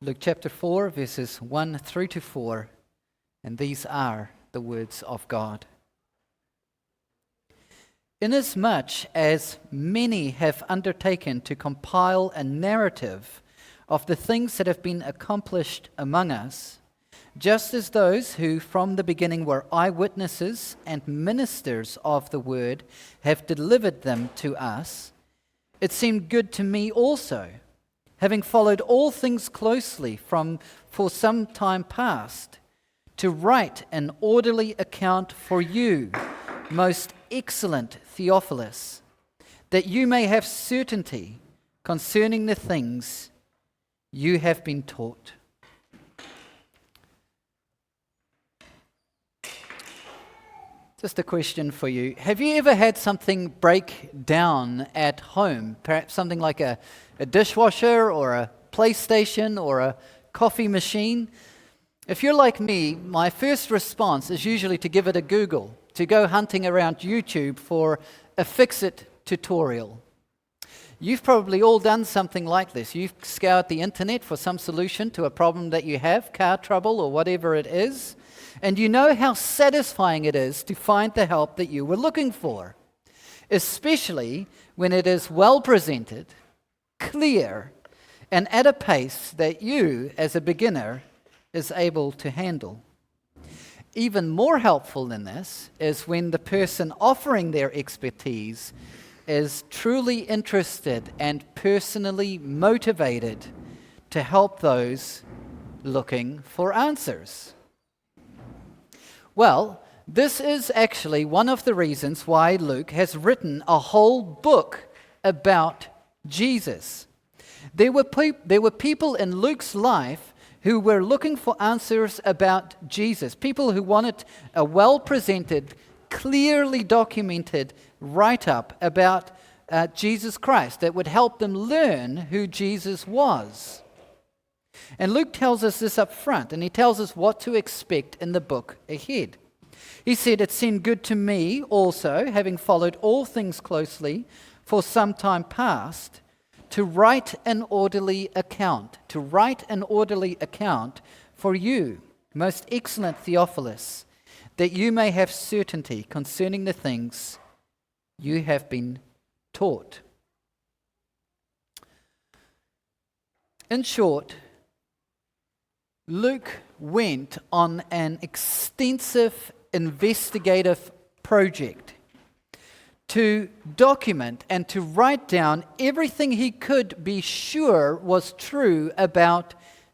Luke chapter 4, verses 1 through to 4, and these are the words of God. Inasmuch as many have undertaken to compile a narrative of the things that have been accomplished among us, just as those who from the beginning were eyewitnesses and ministers of the word have delivered them to us, it seemed good to me also, having followed all things closely for some time past, to write an orderly account for you, most excellent Theophilus, that you may have certainty concerning the things you have been taught. Just a question for you. Have you ever had something break down at home? Perhaps something like a dishwasher or a PlayStation or a coffee machine? If you're like me, my first response is usually to give it a Google, to go hunting around YouTube for a fix-it tutorial. You've probably all done something like this. You've scoured the internet for some solution to a problem that you have, car trouble or whatever it is, and you know how satisfying it is to find the help that you were looking for, especially when it is well presented, clear, and at a pace that you, as a beginner, is able to handle. Even more helpful than this is when the person offering their expertise is truly interested and personally motivated to help those looking for answers. Well, this is actually one of the reasons why Luke has written a whole book about Jesus. There were people in Luke's life who were looking for answers about Jesus, people who wanted a well-presented, clearly documented write-up about Jesus Christ that would help them learn who Jesus was. And Luke tells us this up front, and he tells us what to expect in the book ahead. He said, "It seemed good to me also, having followed all things closely for some time past, to write an orderly account, for you, most excellent Theophilus, that you may have certainty concerning the things you have been taught." In short, Luke went on an extensive investigative project to document and to write down everything he could be sure was true about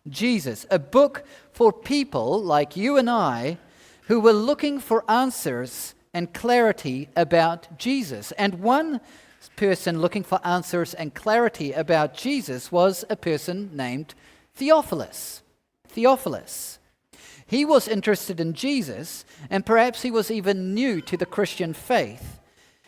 Jesus. A book for people like you and I who were looking for answers and clarity about Jesus. And one person looking for answers and clarity about Jesus was a person named Theophilus. He was interested in Jesus, and perhaps he was even new to the Christian faith.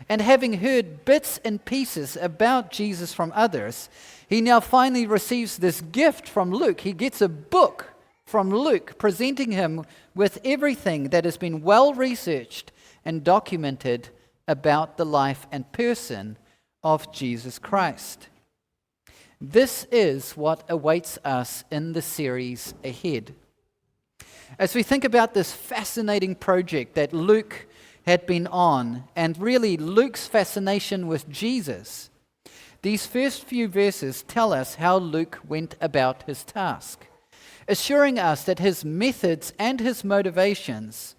And having heard bits and pieces about Jesus from others, he now finally receives this gift from Luke. He gets a book from Luke presenting him with everything that has been well researched and documented about the life and person of Jesus Christ. This is what awaits us in the series ahead. As we think about this fascinating project that Luke had been on, and really Luke's fascination with Jesus, these first few verses tell us how Luke went about his task, assuring us that his methods and his motivations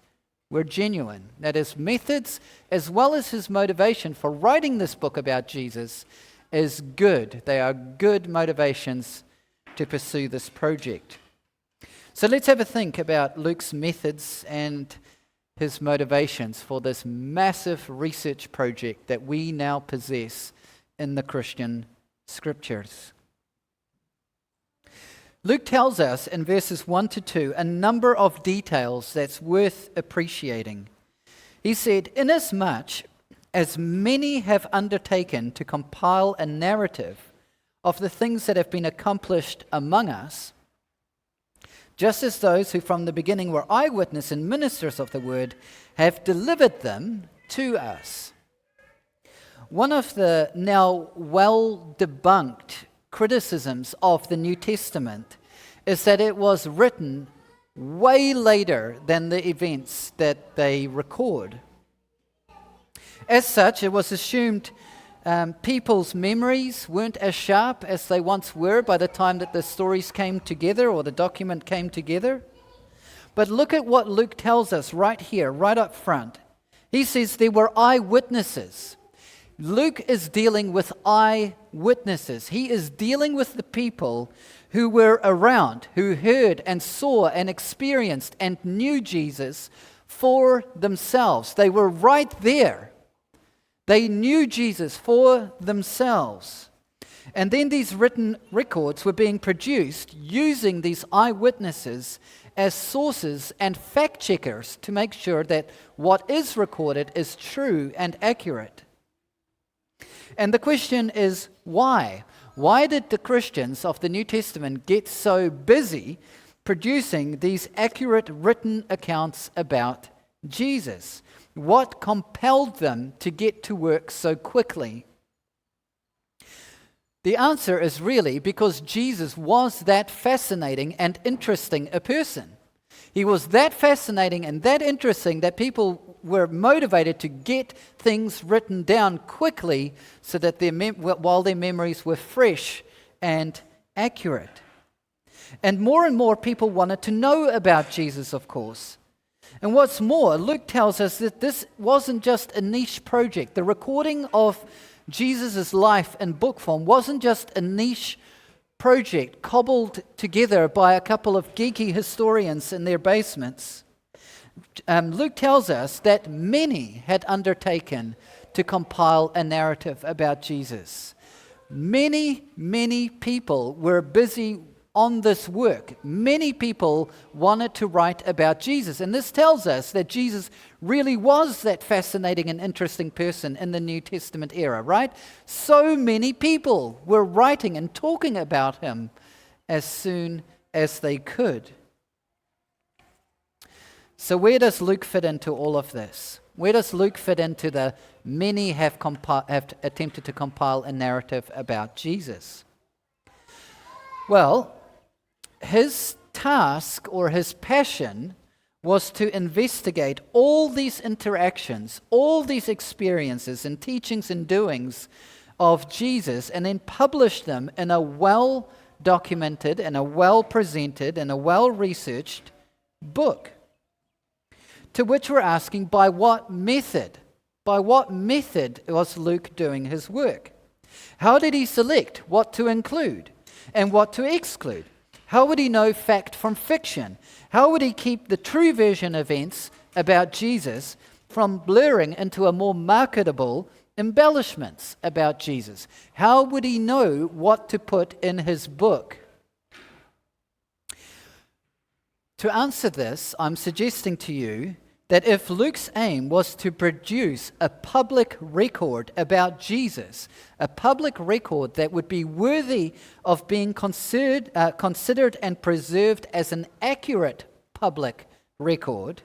were genuine, that his methods as well as his motivation for writing this book about Jesus is good. They are good motivations to pursue this project. So let's have a think about Luke's methods and his motivations for this massive research project that we now possess in the Christian Scriptures. Luke tells us in verses 1 to 2 a number of details that's worth appreciating. He said, "Inasmuch as many have undertaken to compile a narrative of the things that have been accomplished among us, just as those who from the beginning were eyewitnesses and ministers of the word have delivered them to us." One of the now well debunked criticisms of the New Testament is that it was written way later than the events that they record. As such, it was assumed people's memories weren't as sharp as they once were by the time that the stories came together or the document came together. But look at what Luke tells us right here, right up front. He says there were eyewitnesses. Luke is dealing with eyewitnesses. He is dealing with the people who were around, who heard and saw and experienced and knew Jesus for themselves. They were right there. They knew Jesus for themselves. And then these written records were being produced using these eyewitnesses as sources and fact checkers to make sure that what is recorded is true and accurate. And the question is, why? Why did the Christians of the New Testament get so busy producing these accurate written accounts about Jesus? What compelled them to get to work so quickly? The answer is really because Jesus was that fascinating and interesting a person. He was that fascinating and that interesting that people were motivated to get things written down quickly so that while their memories were fresh and accurate. And more people wanted to know about Jesus, of course. And what's more, Luke tells us that this wasn't just a niche project. The recording of Jesus' life in book form wasn't just a niche project cobbled together by a couple of geeky historians in their basements. Luke tells us that many had undertaken to compile a narrative about Jesus. Many people were busy on this work. Many people wanted to write about Jesus. And this tells us that Jesus really was that fascinating and interesting person in the New Testament era, right? So many people were writing and talking about him as soon as they could. So where does Luke fit into all of this? Where does Luke fit into the many have attempted to compile a narrative about Jesus? Well, his task or his passion was to investigate all these interactions, all these experiences and teachings and doings of Jesus, and then publish them in a well-documented and a well-presented and a well-researched book. To which we're asking, by what method? By what method was Luke doing his work? How did he select what to include and what to exclude? How would he know fact from fiction? How would he keep the true version events about Jesus from blurring into a more marketable embellishments about Jesus? How would he know what to put in his book? To answer this, I'm suggesting to you that if Luke's aim was to produce a public record about Jesus, a public record that would be worthy of being considered and preserved as an accurate public record,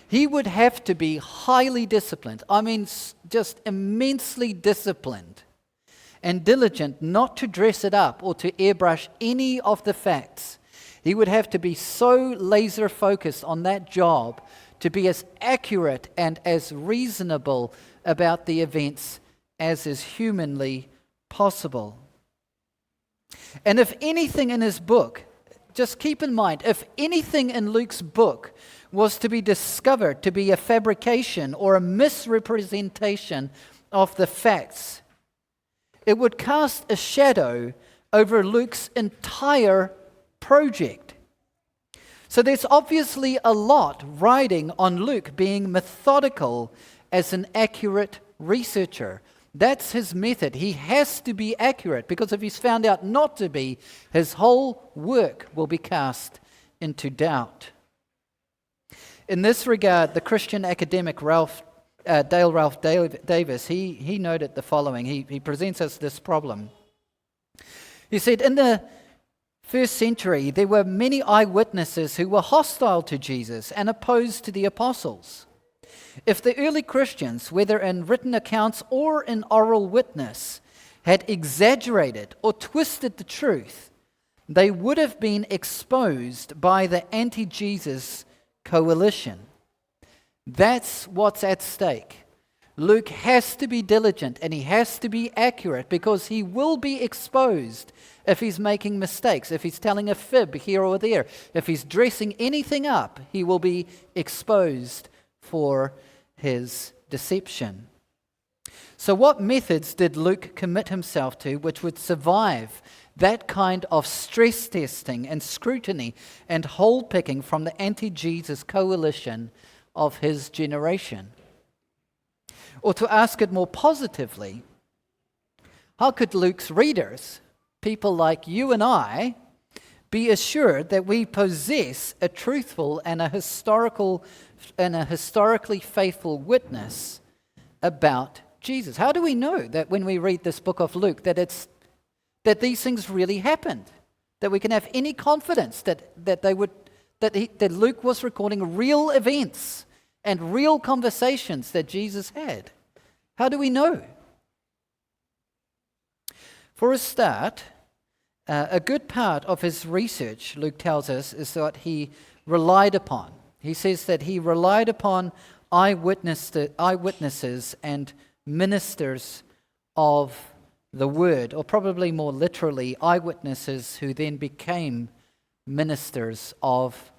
he would have to be highly disciplined. I mean, just immensely disciplined and diligent not to dress it up or to airbrush any of the facts. He would have to be so laser focused on that job to be as accurate and as reasonable about the events as is humanly possible. And if anything in his book, just keep in mind, if anything in Luke's book was to be discovered to be a fabrication or a misrepresentation of the facts, it would cast a shadow over Luke's entire project. So there's obviously a lot riding on Luke being methodical as an accurate researcher. That's his method. He has to be accurate, because if he's found out not to be, his whole work will be cast into doubt. In this regard, the Christian academic Dale Ralph Davis, he noted the following. He presents us this problem. He said, in the first century, there were many eyewitnesses who were hostile to Jesus and opposed to the apostles. If the early Christians, whether in written accounts or in oral witness, had exaggerated or twisted the truth, they would have been exposed by the anti-Jesus coalition. That's what's at stake. Luke has to be diligent and he has to be accurate because he will be exposed if he's making mistakes, if he's telling a fib here or there, if he's dressing anything up, he will be exposed for his deception. So what methods did Luke commit himself to which would survive that kind of stress testing and scrutiny and hole picking from the anti-Jesus coalition of his generation? Or to ask it more positively, how could Luke's readers, people like you and I, be assured that we possess a truthful and a historically faithful witness about Jesus? How do we know that when we read this book of Luke that these things really happened? That we can have any confidence that Luke was recording real events and real conversations that Jesus had? How do we know? For a start, a good part of his research, Luke tells us, is what he relied upon. He says that he relied upon eyewitnesses and ministers of the word, or probably more literally, eyewitnesses who then became ministers of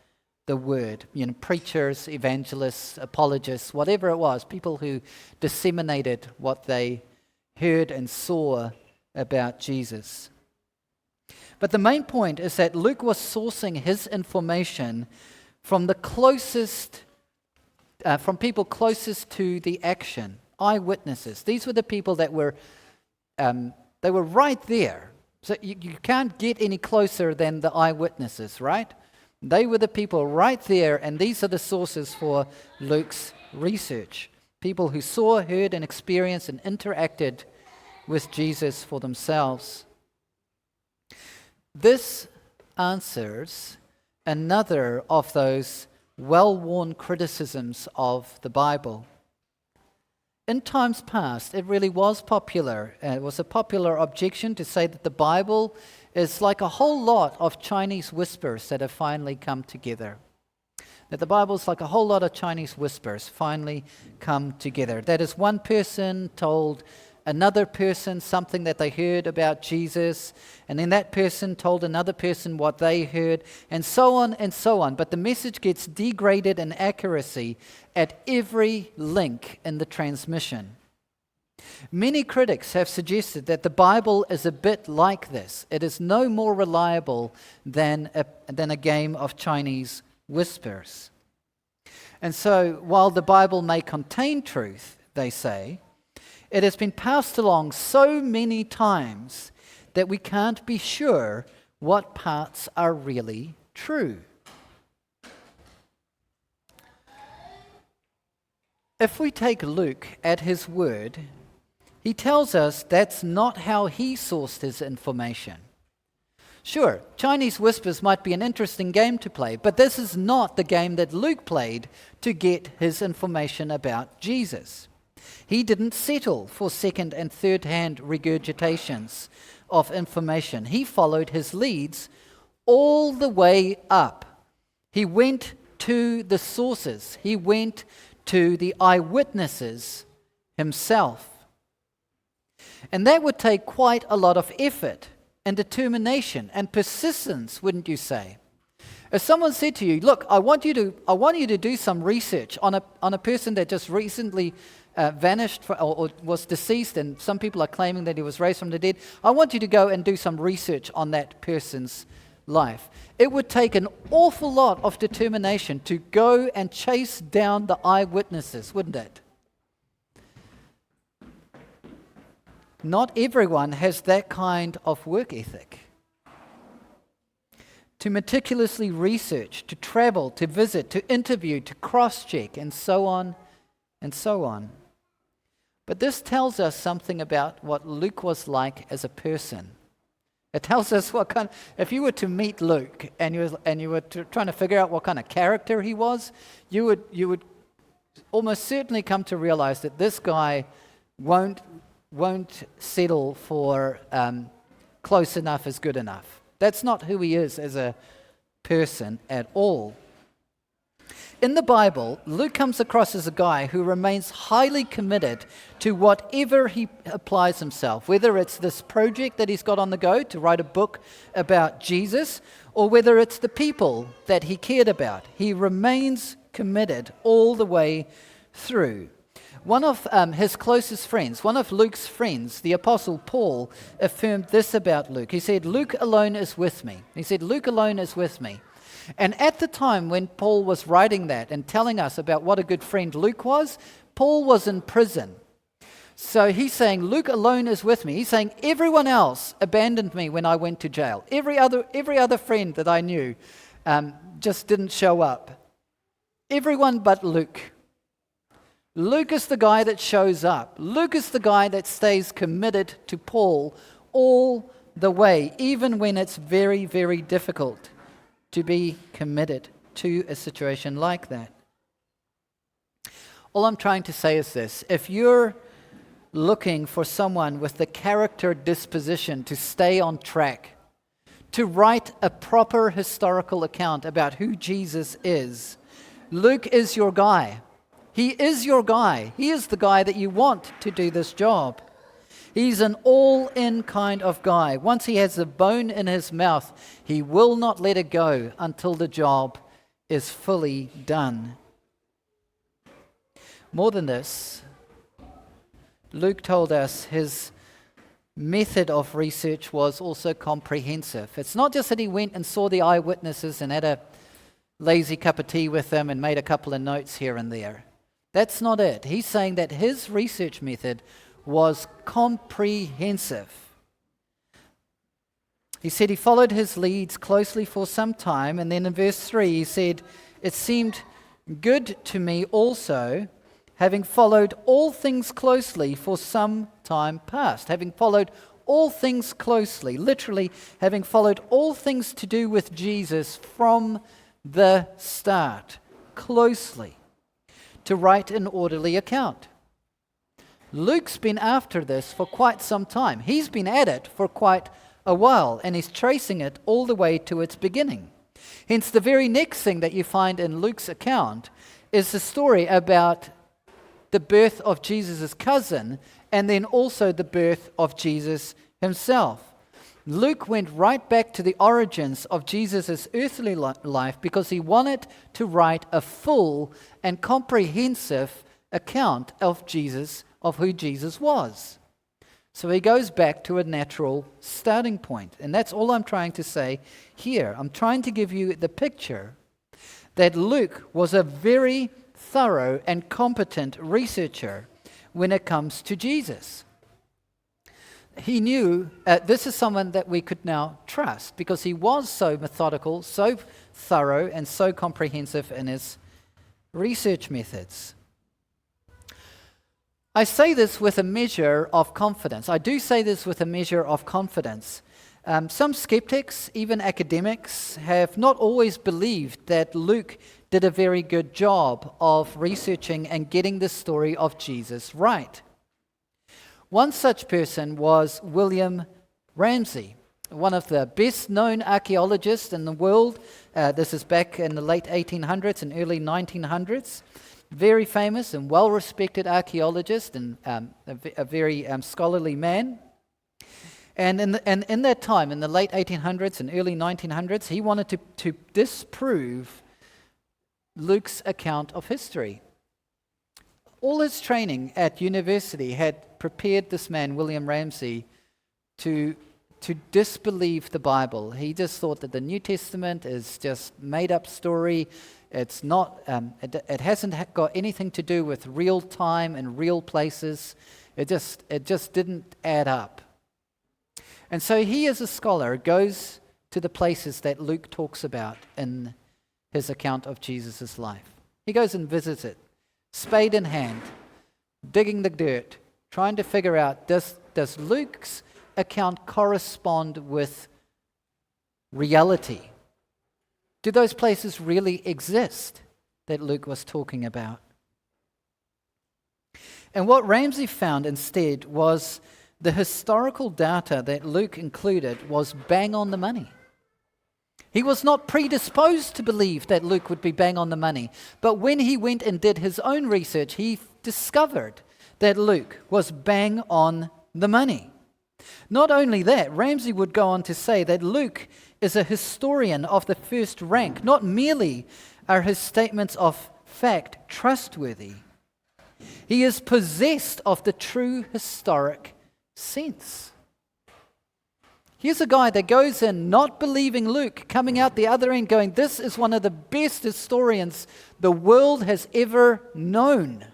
the word. Preachers, evangelists, apologists, whatever it was, people who disseminated what they heard and saw about Jesus. But the main point is that Luke was sourcing his information from from people closest to the action, eyewitnesses. These were the people that were right there. So you can't get any closer than the eyewitnesses, right? They were the people right there, and these are the sources for Luke's research. People who saw, heard, and experienced and interacted with Jesus for themselves. This answers another of those well-worn criticisms of the Bible. In times past, it really was popular. It was a popular objection to say that the Bible is like a whole lot of Chinese whispers that have finally come together. That the Bible is like a whole lot of Chinese whispers finally come together. That is, one person told another person something that they heard about Jesus, and then that person told another person what they heard, and so on and so on. But the message gets degraded in accuracy at every link in the transmission. Many critics have suggested that the Bible is a bit like this. It is no more reliable than a game of Chinese whispers. And so, while the Bible may contain truth, they say, it has been passed along so many times that we can't be sure what parts are really true. If we take Luke at his word, he tells us that's not how he sourced his information. Sure, Chinese whispers might be an interesting game to play, but this is not the game that Luke played to get his information about Jesus. He didn't settle for second and third-hand regurgitations of information. He followed his leads all the way up. He went to the sources. He went to the eyewitnesses himself. And that would take quite a lot of effort and determination and persistence, wouldn't you say? If someone said to you, look, I want you to do some research on a person that just recently vanished or was deceased, and some people are claiming that he was raised from the dead. I want you to go and do some research on that person's life. It would take an awful lot of determination to go and chase down the eyewitnesses, wouldn't it? Not everyone has that kind of work ethic. To meticulously research, to travel, to visit, to interview, to cross-check, and so on and so on. But this tells us something about what Luke was like as a person. It tells us if you were to meet Luke and you were trying to figure out what kind of character he was, you would almost certainly come to realize that this guy won't settle for close enough is good enough. That's not who he is as a person at all. In the Bible, Luke comes across as a guy who remains highly committed to whatever he applies himself, whether it's this project that he's got on the go to write a book about Jesus, or whether it's the people that he cared about. He remains committed all the way through. One of his closest friends, one of Luke's friends, the Apostle Paul, affirmed this about Luke. He said, Luke alone is with me. He said, Luke alone is with me. And at the time when Paul was writing that and telling us about what a good friend Luke was, Paul was in prison. So he's saying, Luke alone is with me. He's saying, everyone else abandoned me when I went to jail. Every other friend that I knew just didn't show up. Everyone but Luke. Luke is the guy that shows up. Luke is the guy that stays committed to Paul all the way, even when it's very, very difficult to be committed to a situation like that. All I'm trying to say is this: if you're looking for someone with the character disposition to stay on track, to write a proper historical account about who Jesus is, Luke is your guy. He is your guy. He is the guy that you want to do this job. He's an all-in kind of guy. Once he has a bone in his mouth, he will not let it go until the job is fully done. More than this, Luke told us his method of research was also comprehensive. It's not just that he went and saw the eyewitnesses and had a lazy cup of tea with them and made a couple of notes here and there. That's not it. He's saying that his research method was comprehensive. He said he followed his leads closely for some time, and then in verse 3 he said, it seemed good to me also, having followed all things closely for some time past. Having followed all things closely, literally having followed all things to do with Jesus from the start, closely, to write an orderly account. Luke's been after this for quite some time. He's been at it for quite a while, and he's tracing it all the way to its beginning. Hence, the very next thing that you find in Luke's account is the story about the birth of Jesus' cousin, and then also the birth of Jesus himself. Luke went right back to the origins of Jesus' earthly life because he wanted to write a full and comprehensive account of Jesus, of who Jesus was. So he goes back to a natural starting point. And that's all I'm trying to say here. I'm trying to give you the picture that Luke was a very thorough and competent researcher when it comes to Jesus. He knew this is someone that we could now trust because he was so methodical, so thorough, and so comprehensive in his research methods. I say this with a measure of confidence. I do say this with a measure of confidence. Some skeptics, even academics, have not always believed that Luke did a very good job of researching and getting the story of Jesus right. One such person was William Ramsay, one of the best-known archaeologists in the world. This is back in the late 1800s and early 1900s. Very famous and well-respected archaeologist and a very scholarly man. And in that time, in the late 1800s and early 1900s, he wanted to disprove Luke's account of history. All his training at university had prepared this man, William Ramsay, to disbelieve the Bible. He just thought that the New Testament is just made-up story. It's not. It hasn't got anything to do with real time and real places. It just didn't add up. And so he, as a scholar, goes to the places that Luke talks about in his account of Jesus' life. He goes and visits it, spade in hand, digging the dirt, trying to figure out, does Luke's account correspond with reality? Do those places really exist that Luke was talking about? And what Ramsay found instead was the historical data that Luke included was bang on the money. He was not predisposed to believe that Luke would be bang on the money. But when he went and did his own research, he discovered that Luke was bang on the money. Not only that, Ramsay would go on to say that Luke is a historian of the first rank. Not merely are his statements of fact trustworthy, he is possessed of the true historic sense. Here's a guy that goes in not believing Luke, coming out the other end going, this is one of the best historians the world has ever known.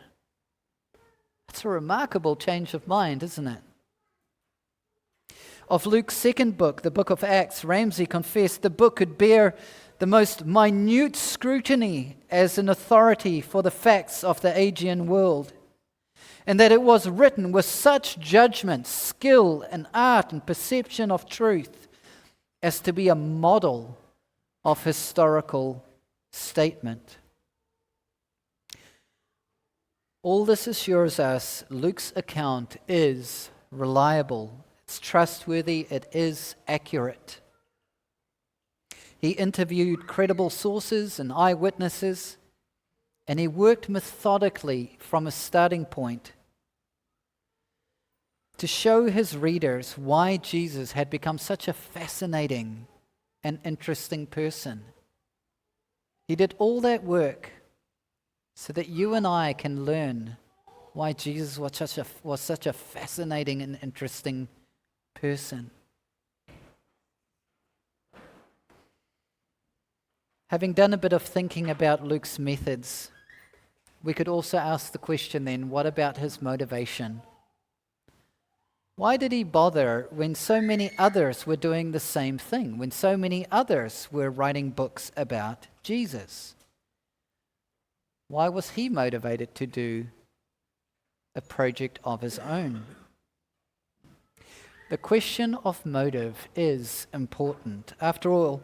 That's a remarkable change of mind, isn't it? Of Luke's second book, the book of Acts, Ramsay confessed the book could bear the most minute scrutiny as an authority for the facts of the Aegean world, and that it was written with such judgment, skill, and art and perception of truth as to be a model of historical statement. All this assures us Luke's account is reliable, it's trustworthy, it is accurate. He interviewed credible sources and eyewitnesses, and he worked methodically from a starting point to show his readers why Jesus had become such a fascinating and interesting person. He did all that work so that you and I can learn why Jesus was such a fascinating and interesting person. Having done a bit of thinking about Luke's methods, we could also ask the question then, what about his motivation? Why did he bother when so many others were doing the same thing, when so many others were writing books about Jesus? Why was he motivated to do a project of his own? The question of motive is important. After all,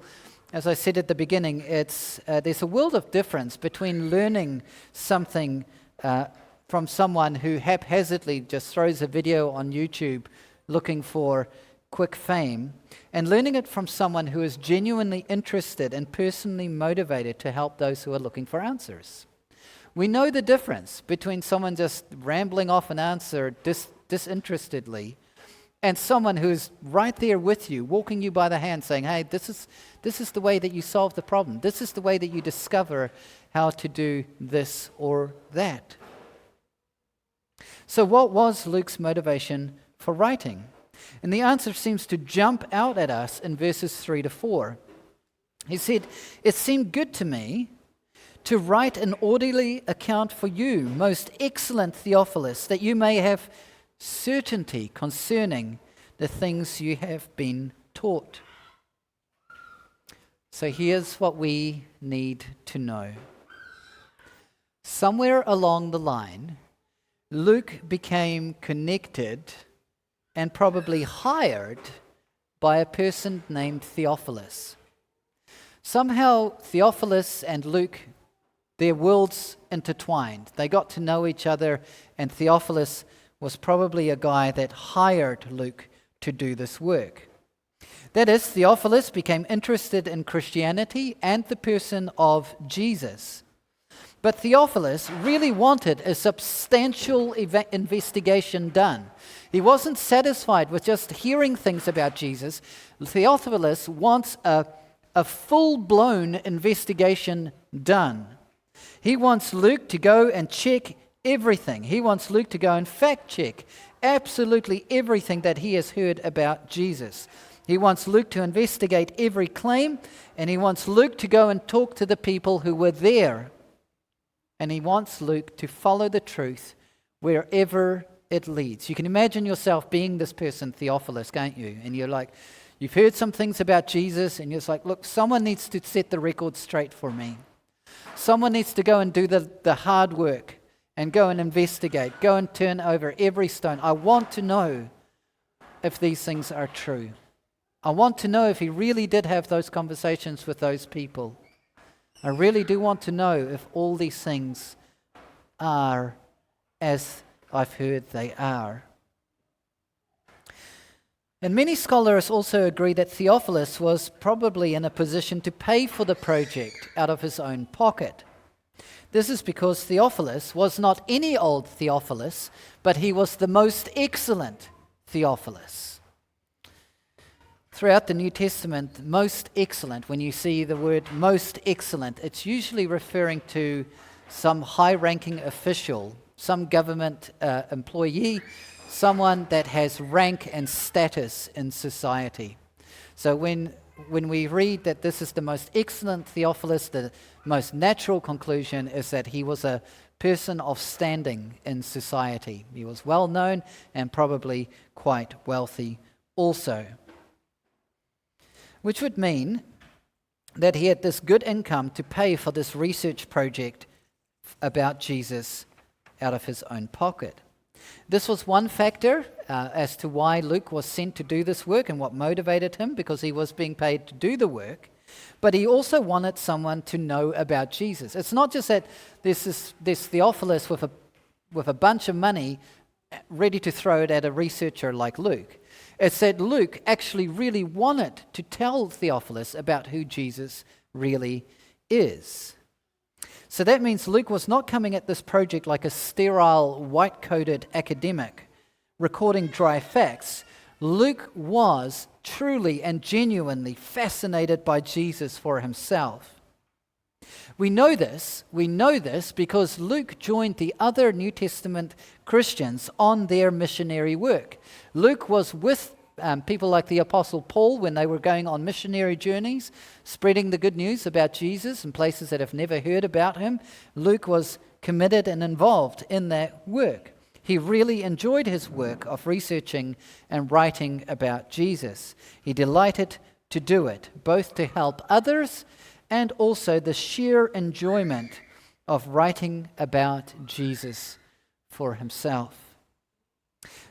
as I said at the beginning, there's a world of difference between learning something from someone who haphazardly just throws a video on YouTube looking for quick fame, and learning it from someone who is genuinely interested and personally motivated to help those who are looking for answers. We know the difference between someone just rambling off an answer disinterestedly and someone who's right there with you, walking you by the hand, saying, hey, this is the way that you solve the problem. This is the way that you discover how to do this or that. So what was Luke's motivation for writing? And the answer seems to jump out at us in verses 3 to 4. He said, it seemed good to me to write an orderly account for you, most excellent Theophilus, that you may have certainty concerning the things you have been taught. So here's what we need to know. Somewhere along the line, Luke became connected and probably hired by a person named Theophilus. Somehow Theophilus and Luke, their worlds intertwined. They got to know each other, and Theophilus was probably a guy that hired Luke to do this work. That is, Theophilus became interested in Christianity and the person of Jesus. But Theophilus really wanted a substantial investigation done. He wasn't satisfied with just hearing things about Jesus. Theophilus wants a full-blown investigation done. He wants Luke to go and check everything. He wants Luke to go and fact-check absolutely everything that he has heard about Jesus. He wants Luke to investigate every claim, and he wants Luke to go and talk to the people who were there. And he wants Luke to follow the truth wherever it leads. You can imagine yourself being this person, Theophilus, can't you? And you're like, you've heard some things about Jesus, and you're just like, look, someone needs to set the record straight for me. Someone needs to go and do the hard work and go and investigate, go and turn over every stone. I want to know if these things are true. I want to know if he really did have those conversations with those people. I really do want to know if all these things are as I've heard they are. And many scholars also agree that Theophilus was probably in a position to pay for the project out of his own pocket. This is because Theophilus was not any old Theophilus, but he was the most excellent Theophilus. Throughout the New Testament, most excellent, when you see the word most excellent, it's usually referring to some high-ranking official, some government employee, someone that has rank and status in society. So when we read that this is the most excellent Theophilus, the most natural conclusion is that he was a person of standing in society. He was well known and probably quite wealthy also. Which would mean that he had this good income to pay for this research project about Jesus out of his own pocket. This was one factor as to why Luke was sent to do this work and what motivated him, because he was being paid to do the work. But he also wanted someone to know about Jesus. It's not just that this Theophilus with a bunch of money ready to throw it at a researcher like Luke. It's that Luke actually really wanted to tell Theophilus about who Jesus really is. So that means Luke was not coming at this project like a sterile, white-coated academic, recording dry facts. Luke was truly and genuinely fascinated by Jesus for himself. We know this because Luke joined the other New Testament Christians on their missionary work. Luke was with people like the Apostle Paul when they were going on missionary journeys, spreading the good news about Jesus in places that have never heard about him. Luke was committed and involved in that work. He really enjoyed his work of researching and writing about Jesus. He delighted to do it, both to help others and also the sheer enjoyment of writing about Jesus for himself.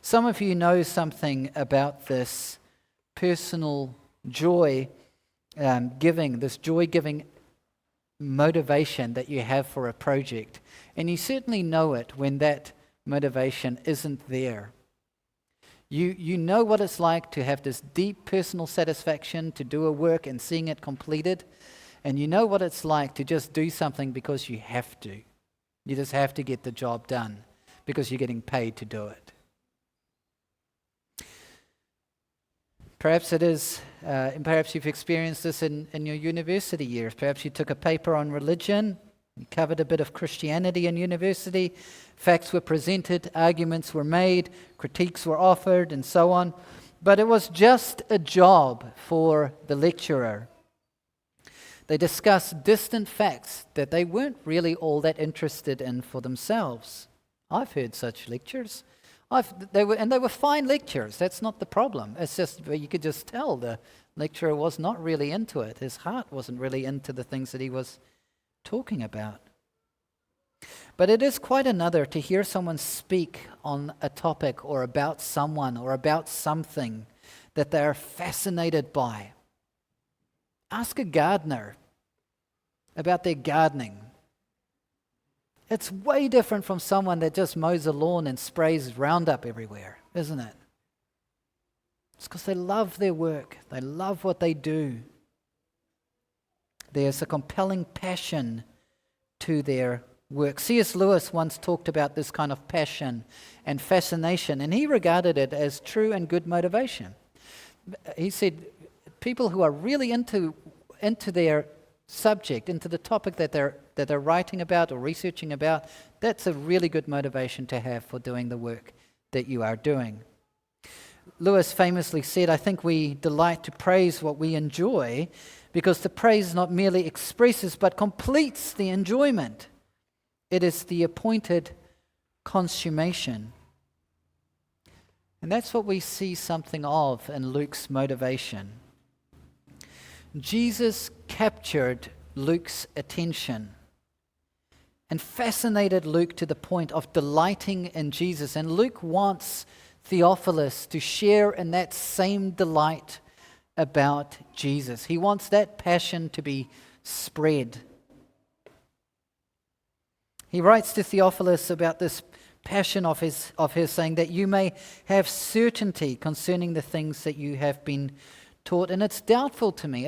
Some of you know something about this personal joy-giving motivation that you have for a project. And you certainly know it when that motivation isn't there. You know what it's like to have this deep personal satisfaction to do a work and seeing it completed. And you know what it's like to just do something because you have to. You just have to get the job done because you're getting paid to do it. Perhaps it is, perhaps you've experienced this in your university years. Perhaps you took a paper on religion, you covered a bit of Christianity in university, facts were presented, arguments were made, critiques were offered, and so on. But it was just a job for the lecturer. They discussed distant facts that they weren't really all that interested in for themselves. I've heard such lectures. They were fine lectures. That's not the problem. It's just you could just tell the lecturer was not really into it. His heart wasn't really into the things that he was talking about. But it is quite another to hear someone speak on a topic or about someone or about something that they are fascinated by. Ask a gardener about their gardening. It's way different from someone that just mows a lawn and sprays Roundup everywhere, isn't it? It's because they love their work. They love what they do. There's a compelling passion to their work. C.S. Lewis once talked about this kind of passion and fascination, and he regarded it as true and good motivation. He said, people who are really into their subject, into the topic that they're writing about or researching about, that's a really good motivation to have for doing the work that you are doing. Lewis famously said, I think we delight to praise what we enjoy because the praise not merely expresses but completes the enjoyment. It is the appointed consummation. And that's what we see something of in Luke's motivation. Jesus captured Luke's attention and fascinated Luke to the point of delighting in Jesus. And Luke wants Theophilus to share in that same delight about Jesus. He wants that passion to be spread. He writes to Theophilus about this passion of his saying that you may have certainty concerning the things that you have been taught. And it's doubtful to me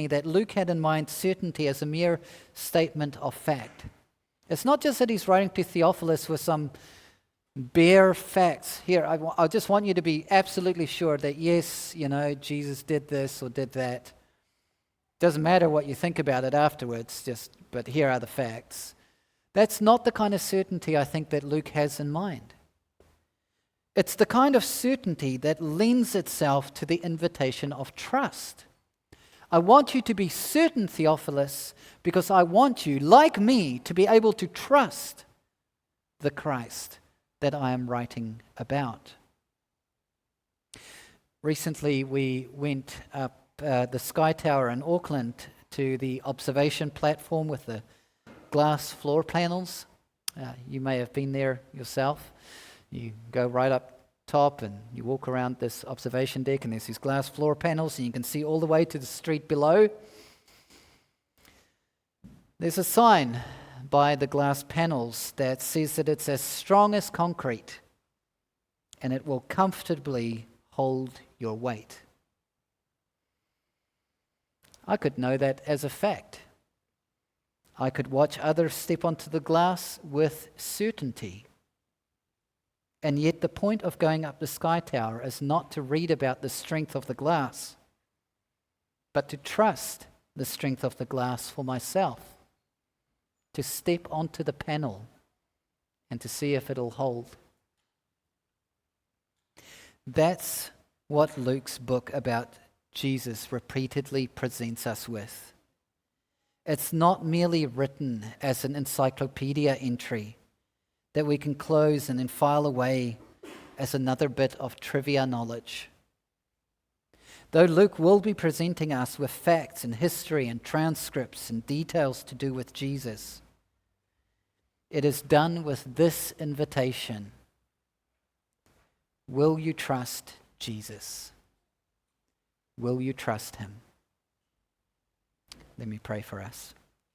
that Luke had in mind certainty as a mere statement of fact. It's not just that he's writing to Theophilus with some bare facts. Here, I just want you to be absolutely sure that yes, Jesus did this or did that. Doesn't matter what you think about it afterwards, but here are the facts. That's not the kind of certainty I think that Luke has in mind. It's the kind of certainty that lends itself to the invitation of trust. I want you to be certain, Theophilus, because I want you, like me, to be able to trust the Christ that I am writing about. Recently, we went up the Sky Tower in Auckland to the observation platform with the glass floor panels. You may have been there yourself. You go right up top and you walk around this observation deck, and there's these glass floor panels, and you can see all the way to the street below. There's a sign by the glass panels that says that it's as strong as concrete and it will comfortably hold your weight. I could know that as a fact. I could watch others step onto the glass with certainty. And yet the point of going up the Sky Tower is not to read about the strength of the glass, but to trust the strength of the glass for myself, to step onto the panel and to see if it'll hold. That's what Luke's book about Jesus repeatedly presents us with. It's not merely written as an encyclopedia entry that we can close and then file away as another bit of trivia knowledge. Though Luke will be presenting us with facts and history and transcripts and details to do with Jesus, it is done with this invitation. Will you trust Jesus? Will you trust him? Let me pray for us.